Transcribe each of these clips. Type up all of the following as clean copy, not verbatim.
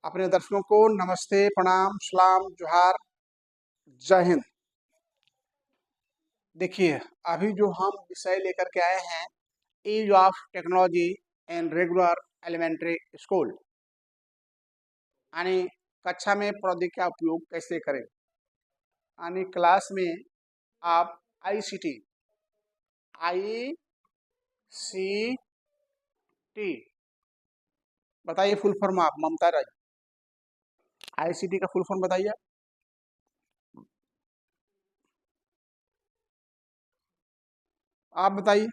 अपने दर्शकों को नमस्ते, प्रणाम, सलाम, जोहार, जय हिंद। देखिए, अभी जो हम विषय लेकर के आए हैं, use of technology in regular elementary school, यानी कक्षा में प्रौद्योगिकी का उपयोग कैसे करें। यानी क्लास में आप आईसीटी बताइए फुल फॉर्म। आप ममता राज, आईसीटी का फुल फॉर्म बताइए। आप बताइए,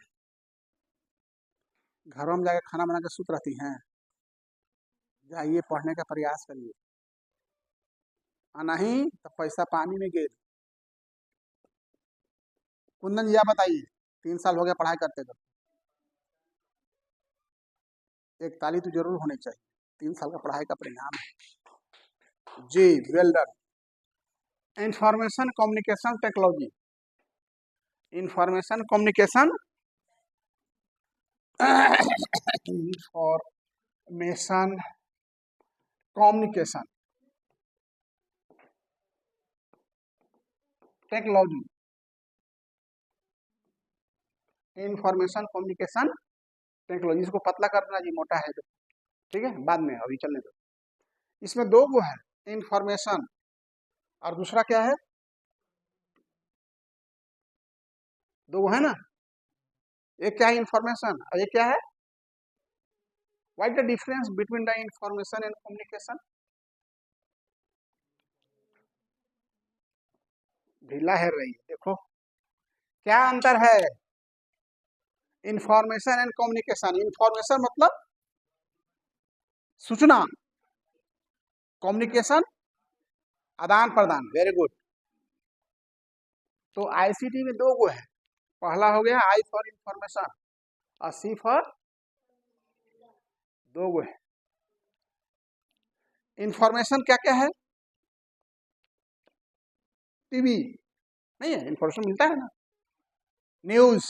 घरों में जाकर खाना बना के सुत रहती हैं? जाइए पढ़ने का प्रयास करिए, और नहीं तो पैसा पानी में गिर। कुंदन जी आप बताइए, 3 साल हो गया पढ़ाई करते करते, एक ताली तो जरूर होनी चाहिए। 3 साल का पढ़ाई का परिणाम है जी। Well done. Information communication technology, information communication information communication technology, information communication technology. इसको पतला करना जी, मोटा है जो, ठीक है, बाद में, अभी चलने दो। इसमें दो वो है, इंफॉर्मेशन और दूसरा क्या है, दो है ना। एक क्या है इंफॉर्मेशन और एक क्या है, what the difference between the information and communication. ढीला है रही, देखो क्या अंतर है। इंफॉर्मेशन एंड कम्युनिकेशन, इंफॉर्मेशन मतलब सूचना, कम्युनिकेशन आदान प्रदान। Very good. तो आईसीटी में दो गो है, पहला हो गया आई फॉर इंफॉर्मेशन और सी फॉर, दो गो है। इंफॉर्मेशन क्या क्या है, टीवी नहीं है, इंफॉर्मेशन मिलता है ना, न्यूज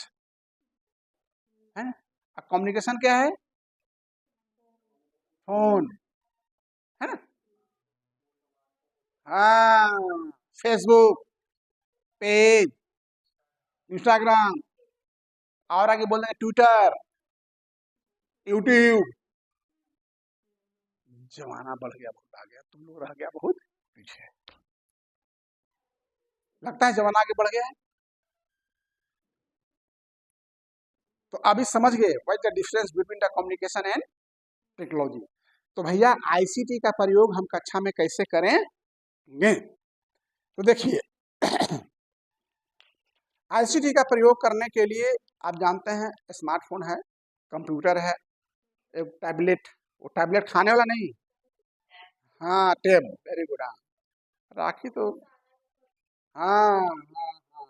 है। और कम्युनिकेशन क्या है, फोन, है ना। हाँ, फेसबुक पेज, इंस्टाग्राम, और आगे बोल रहे हैं ट्विटर, यूट्यूब। जमाना बढ़ गया, बहुत आ गया, तुम लोग रह गया बहुत पीछे। लगता है जमाना आगे बढ़ गया है। तो अभी समझ गए what the difference between the communication and technology. तो भैया आईसीटी का प्रयोग हम कक्षा में कैसे करेंगे, तो देखिए आईसीटी का प्रयोग करने के लिए आप जानते हैं, स्मार्टफोन है, कंप्यूटर है, एक टैबलेट, वो टैबलेट खाने वाला नहीं, हाँ टेब, वेरी गुड। हाँ राखी तो, हाँ हाँ हाँ हाँ,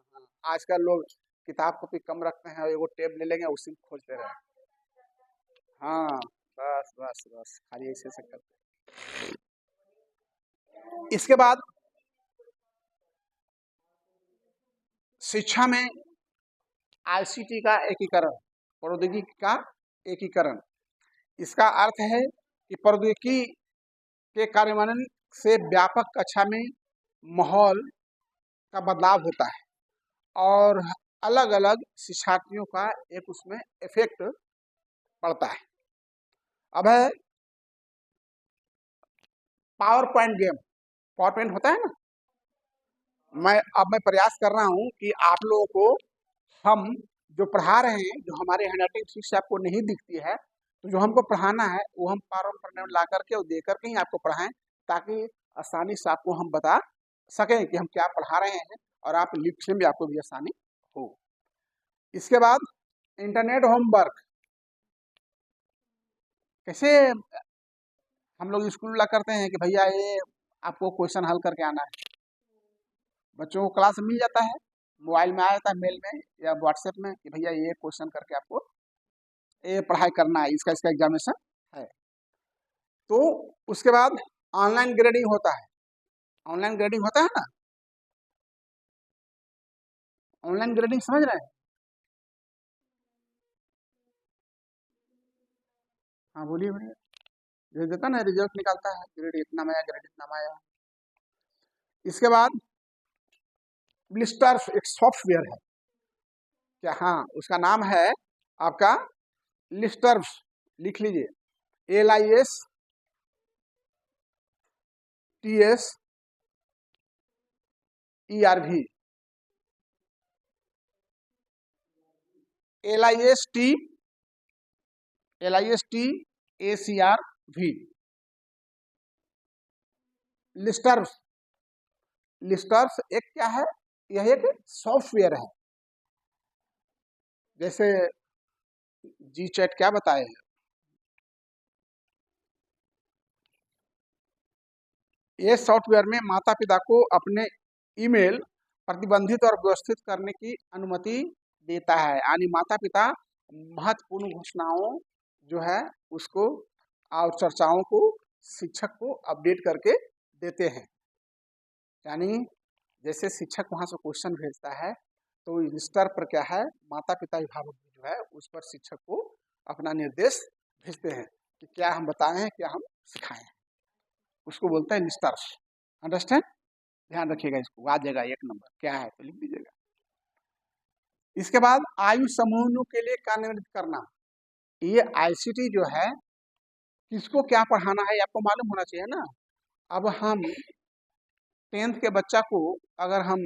आजकल लोग किताब कॉपी कम रखते हैं और वो टेब ले लेंगे, उसी में खोजते रहे। हाँ, बस बस बस, खाली ऐसे से करते। इसके बाद शिक्षा में आईसीटी का एकीकरण, प्रौद्योगिकी का एकीकरण। इसका अर्थ है कि प्रौद्योगिकी के कार्यान्वयन से व्यापक कक्षा में माहौल का बदलाव होता है और अलग अलग शिक्षार्थियों का एक उसमें इफेक्ट पड़ता है। अब है power point game, power point होता है ना। मैं प्रयास कर रहा हूं कि आप लोगों को हम जो पढ़ा रहे हैं, जो हमारे हैंडराइटिंग ठीक से आपको नहीं दिखती है, तो जो हमको पढ़ाना है वो हम पावर पॉइंट ला करके और दे करके ही आपको पढ़ाएं, ताकि आसानी से आपको हम बता सकें कि हम क्या पढ़ा रहे हैं और आप लिखने में आपको भी आसानी हो। इसके बाद इंटरनेट होमवर्क, कैसे हम लोग स्कूल ला करते हैं कि भैया ये आपको क्वेश्चन हल करके आना है, बच्चों को क्लास में मिल जाता है, मोबाइल में आ जाता है, मेल में या व्हाट्सएप में कि भैया ये क्वेश्चन करके आपको ये पढ़ाई करना है, इसका इसका एग्जामिनेशन है। तो उसके बाद ऑनलाइन ग्रेडिंग होता है, ऑनलाइन ग्रेडिंग होता है ना, ऑनलाइन ग्रेडिंग समझ रहे हैं। हाँ बोलिए बोलिए, भेज देता ना, रिजल्ट निकालता है, ग्रेड इतना में आया, ग्रेड इतना में आया। इसके बाद ब्लिस्टर्स एक सॉफ्टवेयर है क्या, हाँ उसका नाम है आपका लिस्टर्स, लिख लीजिए, LISTSERV, LISTACRV, लिस्टर्स। लिस्टर्स एक क्या है, यह एक सॉफ्टवेयर है, जैसे जी चैट क्या बताए हैं, ये सॉफ्टवेयर में माता पिता को अपने ईमेल प्रतिबंधित और व्यवस्थित करने की अनुमति देता है, यानी माता पिता महत्वपूर्ण घोषणाओं जो है उसको और चर्चाओं को शिक्षक को अपडेट करके देते हैं। यानी जैसे शिक्षक वहां से क्वेश्चन भेजता है तो रजिस्टर पर क्या है, माता पिता अभिभावक जो है उस पर शिक्षक को अपना निर्देश भेजते हैं कि क्या हम बताएं हैं, क्या हम सिखाएं, उसको बोलते हैं लिस्टर्स। अंडरस्टैंड, ध्यान रखिएगा, इसको आ जाएगा 1 नंबर, क्या है तो लिख दीजिएगा। इसके बाद आयु समूहों के लिए क्या निर्धारित करना, ये ICT जो है किसको क्या पढ़ाना है आपको मालूम होना चाहिए ना। अब हम 10th के बच्चा को अगर हम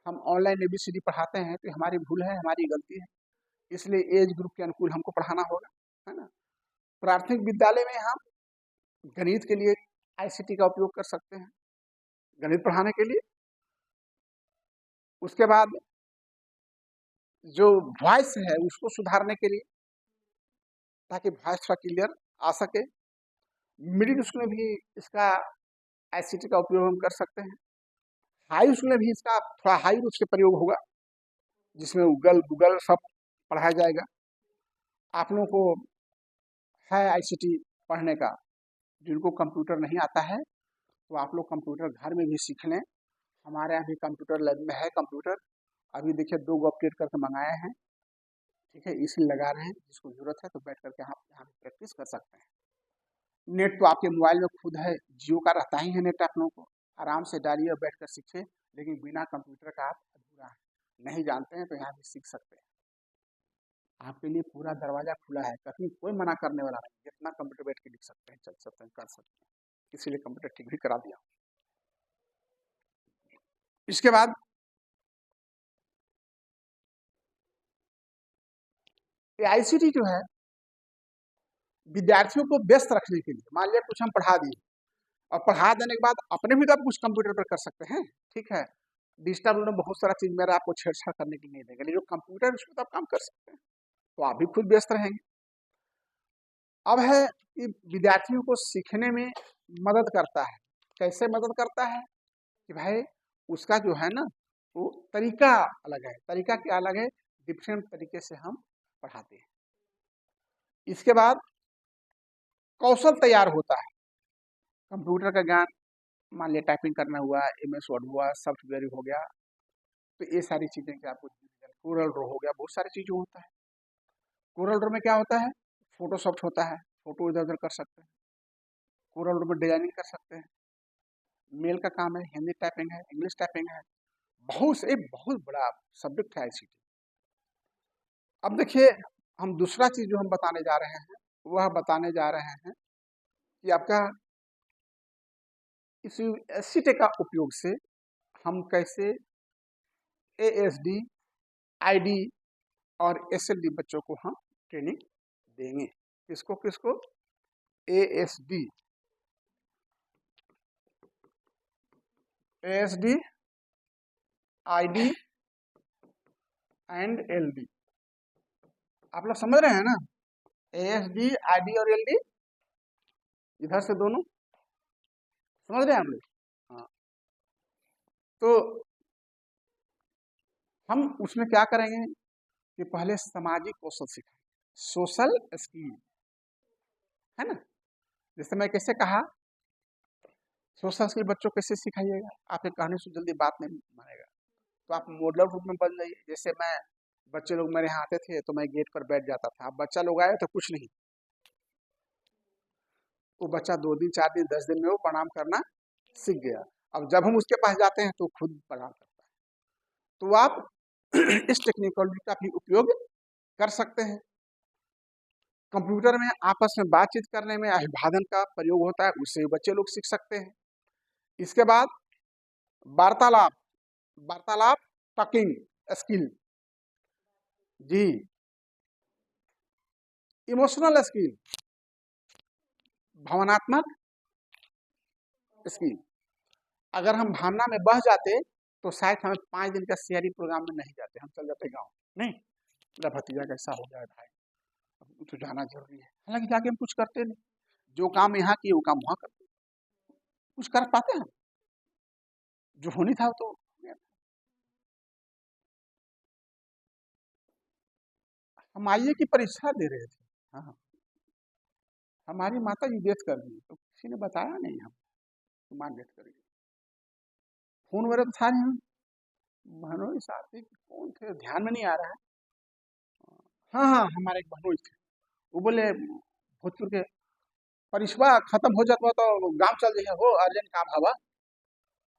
ऑनलाइन ABCD पढ़ाते हैं तो हमारी भूल है, हमारी गलती है, इसलिए एज ग्रुप के अनुकूल हमको पढ़ाना होगा, है ना। प्राथमिक विद्यालय में हम गणित के लिए ICT का उपयोग कर सकते हैं, गणित पढ़ाने के लिए। उसके बाद जो वॉइस है उसको सुधारने के लिए, ताकि वॉइस थोड़ा क्लियर आ सके। मिडिल स्कूल में भी इसका ICT का उपयोग हम कर सकते हैं। हाई स्कूल में भी इसका थोड़ा हाई रूप से प्रयोग होगा, जिसमें गूगल सब पढ़ाया जाएगा। आप लोगों को है ICT पढ़ने का, जिनको कंप्यूटर नहीं आता है तो आप लोग कंप्यूटर घर में भी सीख लें। हमारे यहाँ भी कंप्यूटर लैब में है कंप्यूटर, अभी देखिए 2 गो अपडेट करके मंगाए हैं, ठीक है, इसलिए लगा रहे हैं, जिसको जरूरत है तो बैठ करके आप यहाँ पे प्रैक्टिस कर सकते हैं। नेट तो आपके मोबाइल में खुद है, जियो का रहता ही है नेट, आप लोगों को आराम से डालिए और बैठ कर सीखिए। लेकिन बिना कंप्यूटर का आप अधूरा है, नहीं जानते हैं तो यहाँ भी सीख सकते हैं, आपके लिए पूरा दरवाजा खुला है, कहीं कोई मना करने वाला नहीं, जितना कंप्यूटर बैठ के लिख सकते हैं, चल सकते हैं, कर सकते हैं, इसीलिए कंप्यूटर ठीक भी करा दिया। इसके बाद ICT जो है विद्यार्थियों को व्यस्त रखने के लिए, मान लिया कुछ हम पढ़ा दिए और पढ़ा देने के बाद अपने भी तो आप कुछ कंप्यूटर पर कर सकते हैं, ठीक है। डिजिटल में बहुत सारा चीज मेरा आपको छेड़छाड़ करने के लिए नहीं देगा, लेकिन जो कंप्यूटर उसमें तो आप काम कर सकते हैं, तो आप भी खुद व्यस्त रहेंगे। अब है कि विद्यार्थियों को सीखने में मदद करता है, कैसे मदद करता है कि भाई उसका जो है ना वो तरीका अलग है, तरीका क्या अलग है, डिफरेंट तरीके से हम पढ़ाते हैं। इसके बाद कौशल तैयार होता है, कंप्यूटर का ज्ञान, मान लिया टाइपिंग करना हुआ, MS वर्ड हुआ, सॉफ्टवेयर हो गया, तो ये सारी चीजें क्या आपको, कोरल ड्रॉ हो गया, बहुत सारी चीजें होता है। कोरल ड्रॉ में क्या होता है, फोटोशॉप होता है, फोटो इधर उधर कर सकते हैं, कोरल ड्रॉ में डिजाइनिंग कर सकते हैं, मेल का काम है, हिंदी टाइपिंग है, इंग्लिश टाइपिंग है, बहुत बड़ा सब्जेक्ट है ICT। अब देखिए हम दूसरा चीज जो हम बताने जा रहे हैं, वह बताने जा रहे हैं कि आपका इस ICT का उपयोग से हम कैसे ASD, ID और SLD बच्चों को हम ट्रेनिंग देंगे। किसको किसको, ASD, ID एंड LD, आप लोग समझ रहे हैं ना, ASD, ID और LD, इधर से दोनों समझ रहे हैं आप लोग, हाँ। तो हम उसमें क्या करेंगे कि पहले सामाजिक कौशल सिखाएं, सोशल स्किल, है ना। जैसे मैं कैसे कहा, सोशल स्किल बच्चों कैसे सिखाइएगा, आपके कहने से जल्दी बात नहीं मानेगा, तो आप मॉडलर रूप में बन जाइए। जैसे मैं, बच्चे लोग मेरे यहाँ आते थे तो मैं गेट पर बैठ जाता था, अब बच्चा लोग आए तो कुछ नहीं, वो बच्चा 2 दिन 4 दिन 10 दिन में वो प्रणाम करना सीख गया। अब जब हम उसके पास जाते हैं तो खुद प्रणाम करता है। तो आप इस टेक्नोलॉजी का भी उपयोग कर सकते हैं। कंप्यूटर में आपस में बातचीत करने में अभिवादन का प्रयोग होता है, उससे बच्चे लोग सीख सकते हैं। इसके बाद वार्तालाप, वार्तालाप टॉकिंग स्किल, जी, इमोशनल स्किल, भावनात्मक स्किल। अगर हम भावना में बह जाते तो शायद हमें 5 दिन का सीआरई प्रोग्राम में नहीं जाते, हम चल जाते गाँव। नहीं, मेरा भतीजा कैसा हो जाए भाई, अब तो जाना जरूरी है। हालांकि जाके हम कुछ करते नहीं, जो काम यहाँ किए वो काम वहाँ करते, कुछ कर पाते हैं? जो होनी था वो तो हो गया। हम आईए की परीक्षा दे रहे थे, हाँ, हमारी माता जी डेथ कर दी, तो किसी ने बताया नहीं हम, माँ डेथ कर गई। फोन वगैरह तो था नहीं, भनोई साथी कौन थे ध्यान में नहीं आ रहा है। हाँ हाँ, हमारे एक भनोई थे, वो बोले भोजपुर के परीक्षा खत्म हो जाता तो गांव चल जाइए, हो अर्जेंट काम हवा।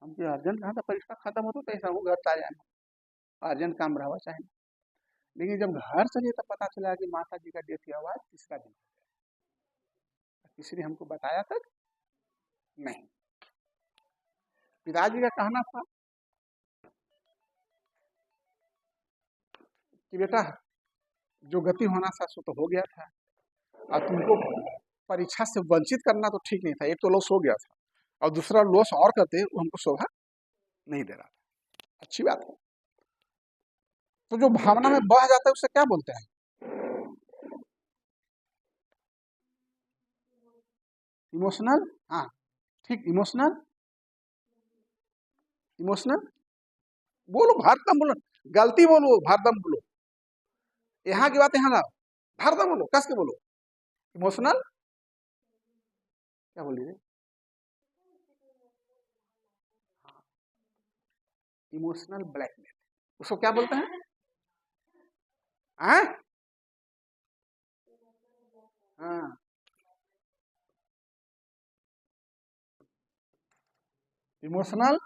हम कि अर्जेंट कहाँ था, परीक्षा खत्म हो तो ऐसा वो घर चला जाना, अर्जेंट काम रहा चाहे। लेकिन जब घर चलिए तब पता चला कि माता जी का डेथ हुआ है 3रा दिन, किसी ने हमको बताया तक नहीं। पिताजी का कहना था कि बेटा जो गति होना था सो तो हो गया था, और तुमको परीक्षा से वंचित करना तो ठीक नहीं था। एक तो लॉस हो गया था और दूसरा लॉस और करते वो हमको शोभा नहीं दे रहा था। अच्छी बात है। तो जो भावना में बह जाता है उसे क्या बोलते हैं? इमोशनल, हाँ ठीक, इमोशनल, इमोशनल बोलो, भारतम बोलो, गलती बोलो भारतम बोलो, यहाँ की बात यहाँ लाओ, भारतम बोलो, कस के बोलो। इमोशनल क्या बोलिए? इमोशनल ब्लैकमेल, उसको क्या बोलते हैं? हाँ हाँ, इमोशनल,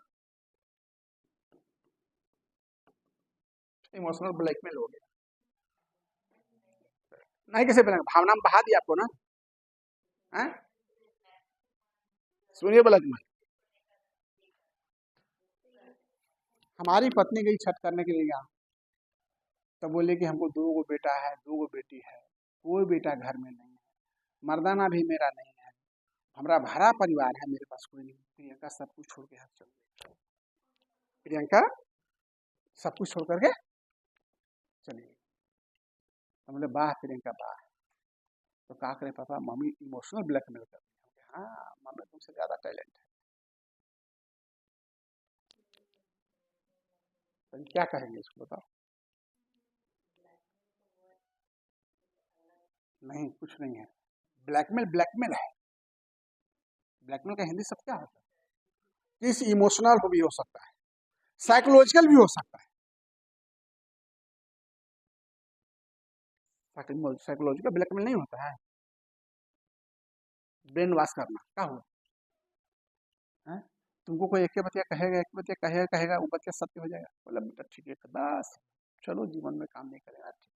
इमोशनल ब्लैकमेल हो गया। नहीं कैसे बनेगा, भावना में बहा दिया आपको ना, हैं? सुनिए ब्लैकमेल, हमारी पत्नी गई छठ करने के लिए यहाँ, तब बोले कि हमको 2 बेटा है 2 बेटी है, कोई बेटा घर में नहीं है, मर्दाना भी मेरा नहीं है, हमारा भरा परिवार है, मेरे पास कोई नहीं। प्रियंका सब कुछ छोड़ के हाथ चल गई, प्रियंका सब कुछ छोड़ करके चली गई। तो बोले वाह प्रियंका वाह, तो कहा करे पापा मम्मी इमोशनल ब्लैकमेल कर रही है। हाँ मम्मी तुमसे ज्यादा टैलेंट है। तो क्या कहेंगे इसको बताओ? नहीं कुछ नहीं है, ब्लैकमेल ब्लैकमेल है। ब्लैकमेल का हिंदी शब्द क्या होता है? किस इमोशनल भी हो सकता है, साइकोलॉजिकल भी हो सकता है। साइकोलॉजिकल ब्लैकमेल नहीं होता है, ब्रेन वॉश करना क्या हुआ है? तुमको कोई एक बतिया कहेगा, एक बतिया कहेगा कहेगा वो बतिया सत्य हो जाएगा, बोला बेटा ठीक है बस चलो जीवन में काम नहीं करेगा, ठीक।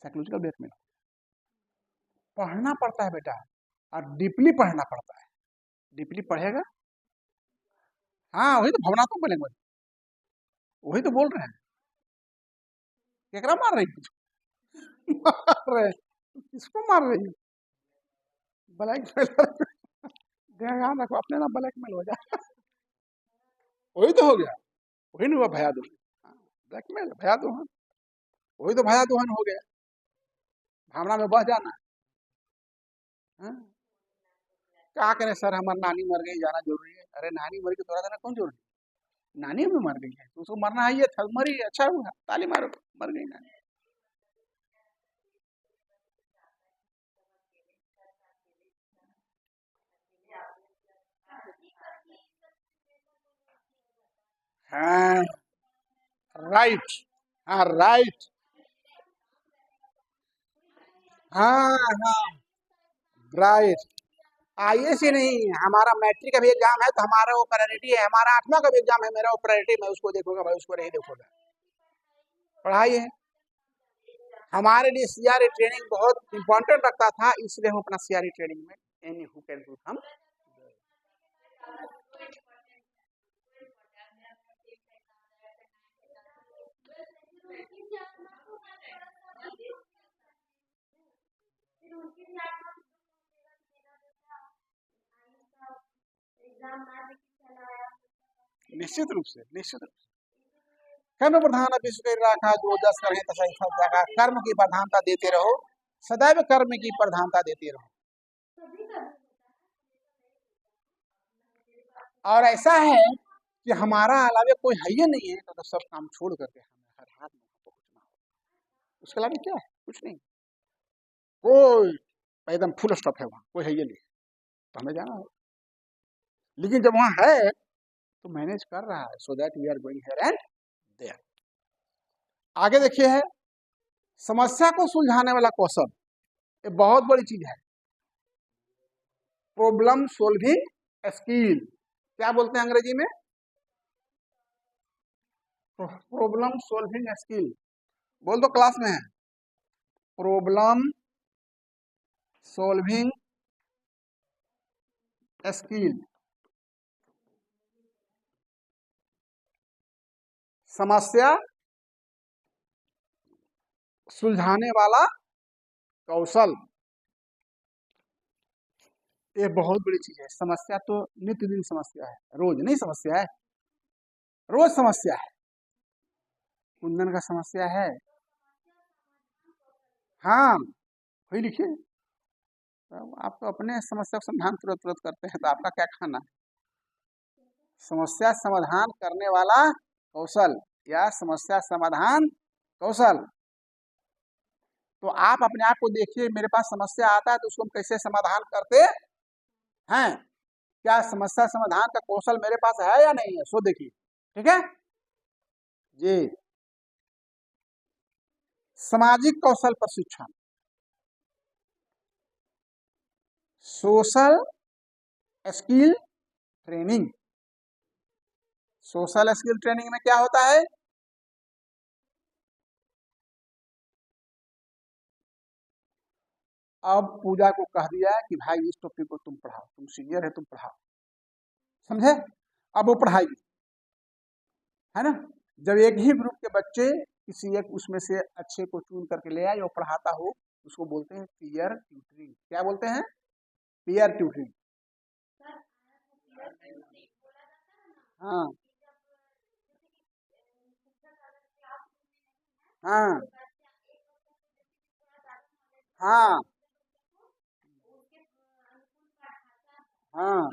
साइकोलॉजिकल ब्लैकमेल पढ़ना पड़ता है बेटा, और डीपली पढ़ना पड़ता है। डीपली पढ़ेगा, हाँ वही तो भावनात्मक बोलेंगे, वही तो बोल रहे हैं। केकरा मार रही है? मार रहे हैं। किसको मार रही है? ब्लैकमेलर, ध्यान रखो अपने ना ब्लैकमेल हो जाए। वही तो हो गया, वही नहीं हुआ भया दोहन, ब्लैकमेल भया दोहन, वही तो भया दोहन हो गया, भावना में बह जाना। हाँ? क्या करें सर, हमारी नानी मर गई जाना जरूरी है। अरे नानी मर गई तोरा देना कौन जरूरी? नानी भी मर गई है तो उसको मरना है, ये था मरी, अच्छा हुआ ताली मारो, मर गई नानी। हाँ राइट, हाँ राइट, हाँ हाँ, ग्रेट। आइए से नहीं, हमारा मैट्रिक का भी एग्जाम है तो हमारा वो प्रायोरिटी है, हमारा 8वां का भी एग्जाम है, मेरा वो प्रायोरिटी, मैं उसको देखूंगा भाई, उसको नहीं देखूंगा। पढ़ाई है हमारे लिए, सीआरई ट्रेनिंग बहुत इंपॉर्टेंट रखता था, इसलिए हम अपना सीआरई ट्रेनिंग में एनी हु कैन डू हम। निश्चित रूप से, निश्चित रूप से कर्म प्रधान विश्व रखा, जो जस करें तसा फल जागा। कर्म की प्रधानता देते रहो, सदैव कर्म की प्रधानता देते रहो। और ऐसा है कि हमारा अलावा कोई है ही नहीं है, तो सब काम छोड़ करके हमें हर हाथ में पहुंचना हो। उसके अलावा क्या है? कुछ नहीं, कोई एकदम फुल स्टॉप है, वहां कोई है ही नहीं, तो हमें जाना हो। लेकिन जब वहां है तो मैनेज कर रहा है, so that we are going here and there. आगे देखिए, है समस्या को सुलझाने वाला कौशल, ये बहुत बड़ी चीज है। प्रॉब्लम सोल्विंग स्किल, क्या बोलते हैं अंग्रेजी में? प्रॉब्लम सोल्विंग स्किल, बोल दो क्लास में है। प्रॉब्लम सोल्विंग स्किल, समस्या सुलझाने वाला कौशल, ये बहुत बड़ी चीज है। समस्या तो नित्य दिन समस्या है, रोज नहीं समस्या है, रोज समस्या है। कुंदन का समस्या है, हाँ वही लिखिए। तो आप तो अपने समस्या का समाधान तुरंत तुरंत करते हैं, तो आपका क्या खाना है? समस्या समाधान करने वाला कौशल या समस्या समाधान कौशल। तो आप अपने आप को देखिए, मेरे पास समस्या आता है तो उसको हम कैसे समाधान करते हैं? क्या समस्या समाधान का कौशल मेरे पास है या नहीं है, सो देखिए। ठीक है जी। सामाजिक कौशल प्रशिक्षण, social skill training. Social skill training में क्या होता है? अब पूजा को कह दिया कि भाई इस टॉपिक को तुम पढ़ाओ, तुम सीनियर है, तुम पढ़ाओ, समझे? अब वो पढ़ाएगी, है ना। जब एक ही ग्रुप के बच्चे किसी एक उसमें से अच्छे को चुन करके ले आए और पढ़ाता हो, उसको बोलते हैं पीयर ट्यूटरिंग। क्या बोलते हैं? Peer tutoring. हाँ हाँ हाँ हाँ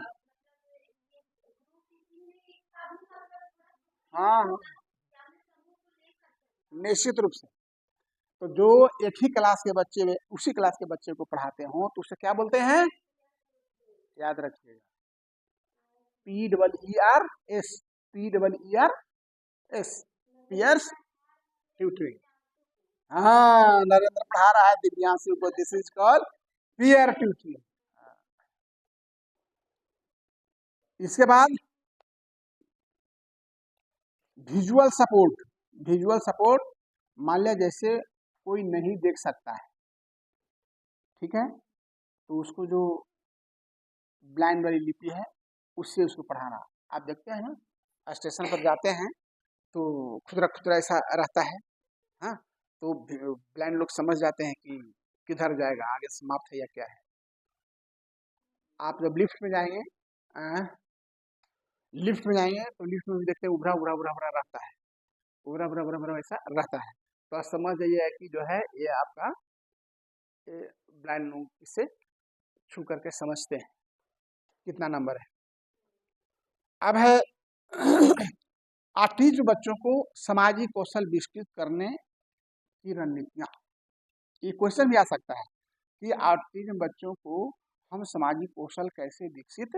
हाँ, निश्चित रूप से। तो जो एक ही क्लास के बच्चे में उसी क्लास के बच्चे को पढ़ाते हो तो उसे क्या बोलते हैं? याद रखिएगा, PEERS, PEERS, पियर्स ट्यूटरिंग। हाँ, नरेंद्र पढ़ा रहा है दिव्यांशु को, this is called peer tutoring. इसके बाद विजुअल सपोर्ट। विजुअल सपोर्ट, मान लिया जैसे कोई नहीं देख सकता है, ठीक है, तो उसको जो ब्लाइंड वाली लिपि है उससे उसको पढ़ाना। आप देखते हैं ना, स्टेशन पर जाते हैं तो खुदरा खुदरा ऐसा रहता है, हाँ, तो ब्लाइंड लोग समझ जाते हैं कि किधर जाएगा, आगे समाप्त है या क्या है। आप जब लिफ्ट में जाएंगे, लिफ्ट में जाएंगे तो लिफ्ट में भी देखते हैं उभरा उभरा उभरा उभरा रहता है, उभरा उभरा उभरा उभरा ऐसा रहता है। तो आप समझ जाइए कि जो है ये आपका ब्लाइंड लोग इसे छू करके समझते हैं कितना नंबर है। अब है ऑटिज्म बच्चों को सामाजिक कौशल विकसित करने की रणनीतियाँ। ये क्वेश्चन भी आ सकता है कि ऑटिज्म बच्चों को हम सामाजिक कौशल कैसे विकसित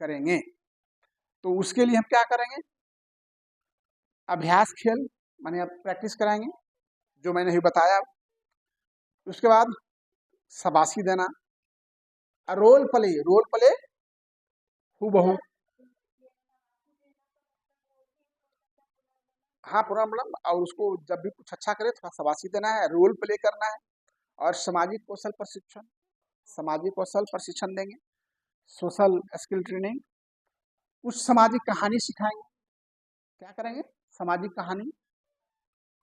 करेंगे। तो उसके लिए हम क्या करेंगे? अभ्यास खेल, माने अब प्रैक्टिस कराएंगे जो मैंने ही बताया। उसके बाद शाबाशी देना, रोल प्ले हूबहू। हाँ पूरा मतलब, और उसको जब भी कुछ अच्छा करे थोड़ा शाबाशी देना है, रोल प्ले करना है। और सामाजिक कौशल प्रशिक्षण देंगे, सोशल स्किल ट्रेनिंग, कुछ सामाजिक कहानी सिखाएंगे। क्या करेंगे? सामाजिक कहानी।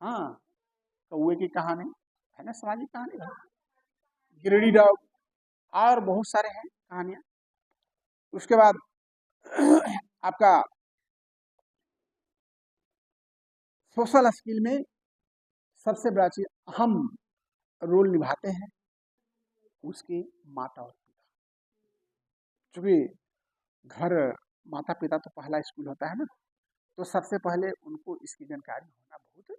हाँ, कौए की कहानी है ना, सामाजिक कहानी है। गिरडी डॉग, और बहुत सारे हैं कहानियां। उसके बाद आपका सोशल स्किल में सबसे बड़ा चीज, अहम रोल निभाते हैं उसके माता और पिता। चूंकि घर, माता पिता तो पहला स्कूल होता है ना, तो सबसे पहले उनको इसकी जानकारी होना बहुत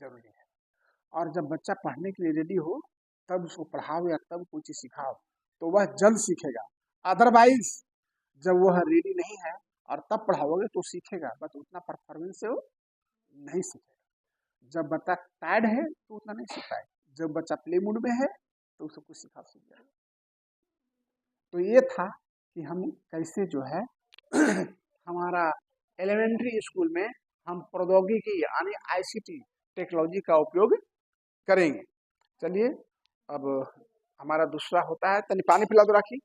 जरूरी है। और जब बच्चा पढ़ने के लिए रेडी हो तब उसको पढ़ाओ या तब कोई चीज सिखाओ तो वह जल्द सीखेगा। अदरवाइज जब वह रेडी नहीं है और तब पढ़ाओगे तो सीखेगा, बट उतना परफॉर्मेंस से वो नहीं सीखेगा। जब बच्चा टायर्ड है तो उतना नहीं सीख पाएगा, जब बच्चा प्ले मूड में है तो उसे कुछ सीखा सीख जाएगा। तो ये था कि हम कैसे जो है हमारा एलिमेंट्री स्कूल में हम प्रौद्योगिकी यानी आईसीटी टेक्नोलॉजी का उपयोग करेंगे। चलिए अब हमारा दूसरा होता है, तनी पानी पिला दो राखी।